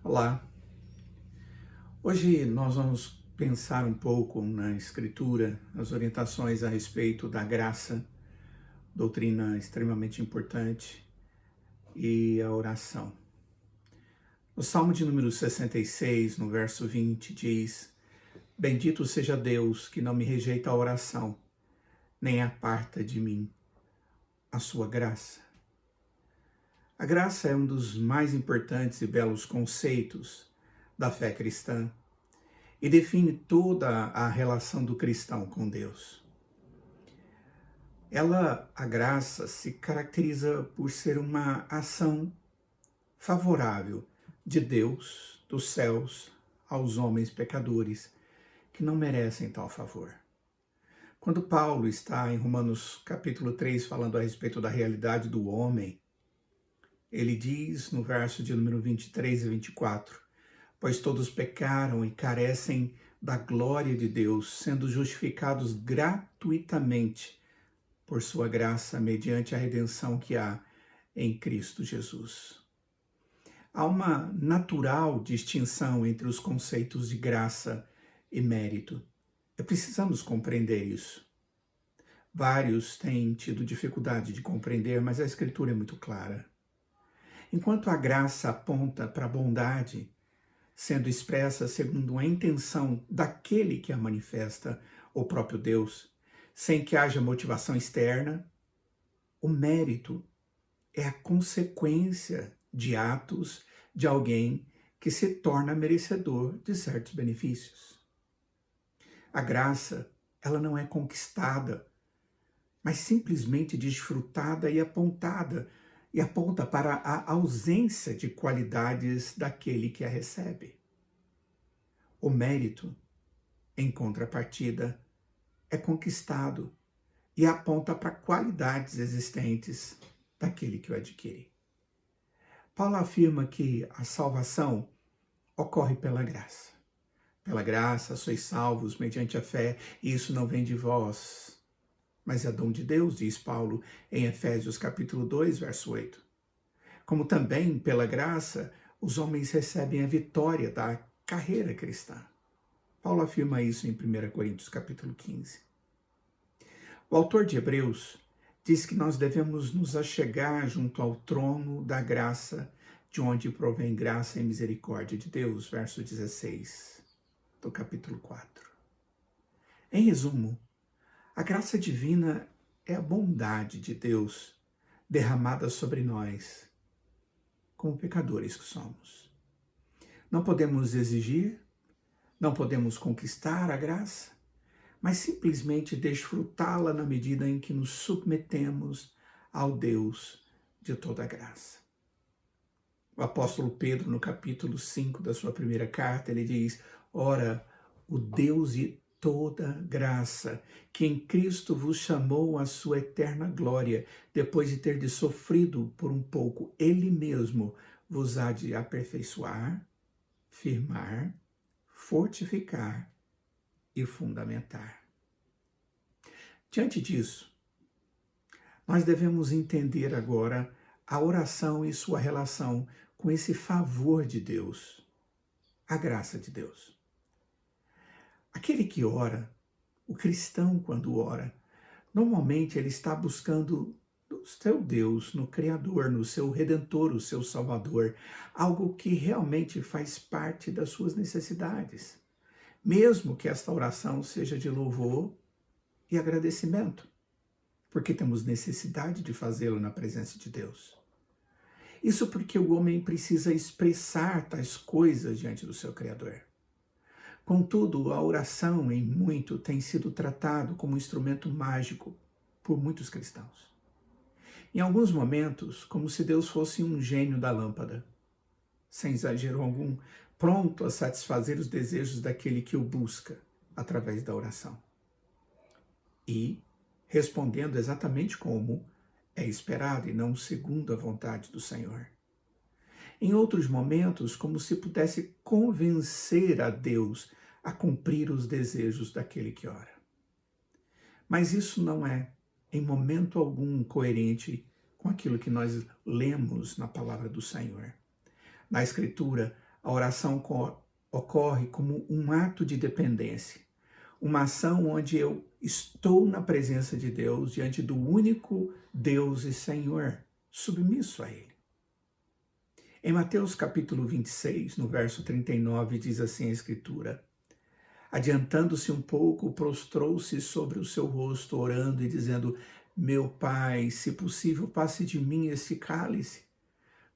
Olá, hoje nós vamos pensar um pouco na Escritura, as orientações a respeito da graça, doutrina extremamente importante, e a oração. No Salmo de número 66, no verso 20, diz: Bendito seja Deus que não me rejeita a oração, nem aparta de mim a sua graça. A graça é um dos mais importantes e belos conceitos da fé cristã e define toda a relação do cristão com Deus. A graça, se caracteriza por ser uma ação favorável de Deus, dos céus, aos homens pecadores que não merecem tal favor. Quando Paulo está em Romanos capítulo 3 falando a respeito da realidade do homem, ele diz no verso de número 23 e 24: Pois todos pecaram e carecem da glória de Deus, sendo justificados gratuitamente por sua graça, mediante a redenção que há em Cristo Jesus. Há uma natural distinção entre os conceitos de graça e mérito. E precisamos compreender isso. Vários têm tido dificuldade de compreender, mas a Escritura é muito clara. Enquanto a graça aponta para a bondade, sendo expressa segundo a intenção daquele que a manifesta, o próprio Deus, sem que haja motivação externa, o mérito é a consequência de atos de alguém que se torna merecedor de certos benefícios. A graça, ela não é conquistada, mas simplesmente desfrutada e aponta para a ausência de qualidades daquele que a recebe. O mérito, em contrapartida, é conquistado e aponta para qualidades existentes daquele que o adquire. Paulo afirma que a salvação ocorre pela graça. Pela graça sois salvos mediante a fé, e isso não vem de vós, mas é dom de Deus, diz Paulo em Efésios capítulo 2, verso 8. Como também, pela graça, os homens recebem a vitória da carreira cristã. Paulo afirma isso em 1 Coríntios capítulo 15. O autor de Hebreus diz que nós devemos nos achegar junto ao trono da graça, de onde provém graça e misericórdia de Deus, verso 16 do capítulo 4. Em resumo, a graça divina é a bondade de Deus derramada sobre nós, como pecadores que somos. Não podemos exigir, não podemos conquistar a graça, mas simplesmente desfrutá-la na medida em que nos submetemos ao Deus de toda a graça. O apóstolo Pedro, no capítulo 5 da sua primeira carta, ele diz: Ora, o Deus de toda graça, que em Cristo vos chamou à sua eterna glória, depois de ter sofrido por um pouco, Ele mesmo vos há de aperfeiçoar, firmar, fortificar e fundamentar. Diante disso, nós devemos entender agora a oração e sua relação com esse favor de Deus, a graça de Deus. Aquele que ora, o cristão quando ora, normalmente ele está buscando no seu Deus, no Criador, no seu Redentor, o seu Salvador, algo que realmente faz parte das suas necessidades, mesmo que esta oração seja de louvor e agradecimento, porque temos necessidade de fazê-lo na presença de Deus. Isso porque o homem precisa expressar tais coisas diante do seu Criador. Contudo, a oração, em muito, tem sido tratado como um instrumento mágico por muitos cristãos. Em alguns momentos, como se Deus fosse um gênio da lâmpada, sem exagero algum, pronto a satisfazer os desejos daquele que o busca através da oração. E respondendo exatamente como é esperado e não segundo a vontade do Senhor. Em outros momentos, como se pudesse convencer a Deus a cumprir os desejos daquele que ora. Mas isso não é, em momento algum, coerente com aquilo que nós lemos na palavra do Senhor. Na Escritura, A oração ocorre como um ato de dependência, uma ação onde eu estou na presença de Deus, diante do único Deus e Senhor, submisso a Ele. Em Mateus capítulo 26, no verso 39, diz assim a Escritura: adiantando-se um pouco, prostrou-se sobre o seu rosto, orando e dizendo: meu Pai, se possível, passe de mim esse cálice.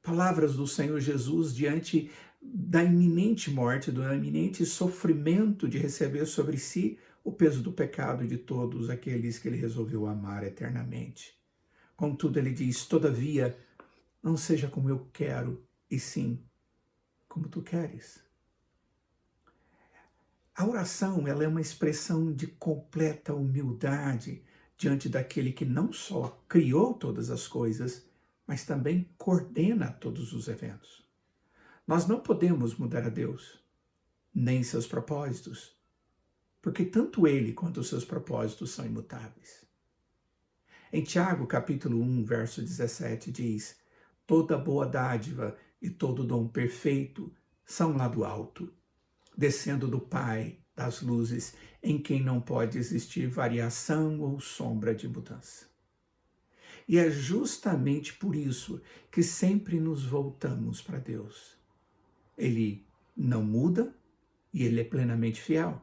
Palavras do Senhor Jesus diante da iminente morte, do iminente sofrimento de receber sobre si o peso do pecado de todos aqueles que ele resolveu amar eternamente. Contudo, ele diz: todavia, não seja como eu quero, e sim como tu queres. A oração, ela é uma expressão de completa humildade diante daquele que não só criou todas as coisas, mas também coordena todos os eventos. Nós não podemos mudar a Deus, nem seus propósitos, porque tanto ele quanto os seus propósitos são imutáveis. Em Tiago, capítulo 1, verso 17, diz: toda boa dádiva e todo dom perfeito são lá do alto, descendo do Pai das luzes, em quem não pode existir variação ou sombra de mudança. E é justamente por isso que sempre nos voltamos para Deus. Ele não muda e ele é plenamente fiel.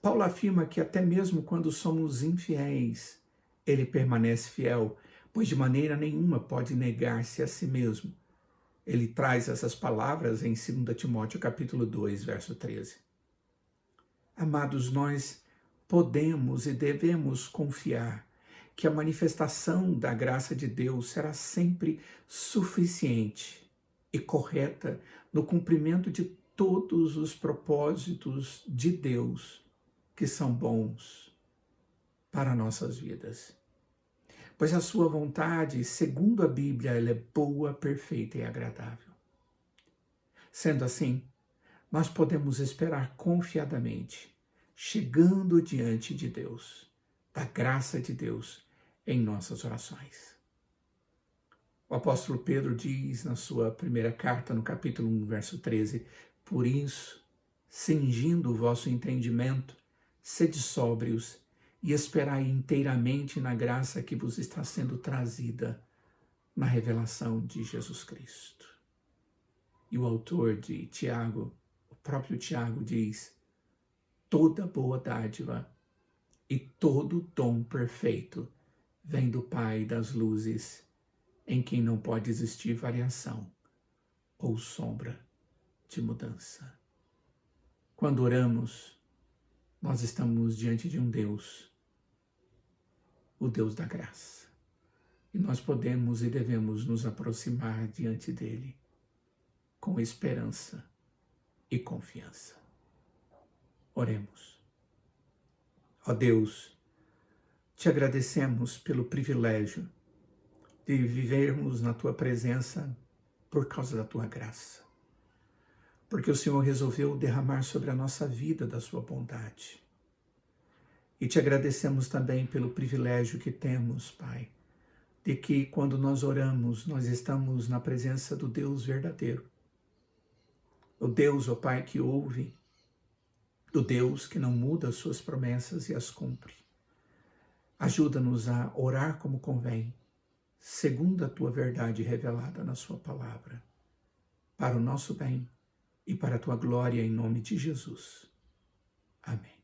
Paulo afirma que até mesmo quando somos infiéis, ele permanece fiel, pois de maneira nenhuma pode negar-se a si mesmo. Ele traz essas palavras em 2 Timóteo capítulo 2, verso 13. Amados, nós podemos e devemos confiar que a manifestação da graça de Deus será sempre suficiente e correta no cumprimento de todos os propósitos de Deus que são bons para nossas vidas. Pois a sua vontade, segundo a Bíblia, ela é boa, perfeita e agradável. Sendo assim, nós podemos esperar confiadamente, chegando diante de Deus, da graça de Deus em nossas orações. O apóstolo Pedro diz na sua primeira carta, no capítulo 1, verso 13, por isso, cingindo o vosso entendimento, sede sóbrios e esperai inteiramente na graça que vos está sendo trazida na revelação de Jesus Cristo. E o autor de Tiago, o próprio Tiago diz: toda boa dádiva e todo dom perfeito vem do Pai das luzes, em quem não pode existir variação ou sombra de mudança. Quando oramos, nós estamos diante de um Deus, o Deus da graça. E nós podemos e devemos nos aproximar diante dele com esperança e confiança. Oremos. Ó Deus, te agradecemos pelo privilégio de vivermos na tua presença por causa da tua graça. Porque o Senhor resolveu derramar sobre a nossa vida da sua bondade. E te agradecemos também pelo privilégio que temos, Pai, de que quando nós oramos, nós estamos na presença do Deus verdadeiro. O Deus, ó Pai, que ouve, do Deus que não muda as suas promessas e as cumpre. Ajuda-nos a orar como convém, segundo a tua verdade revelada na sua palavra, para o nosso bem e para a tua glória, em nome de Jesus. Amém.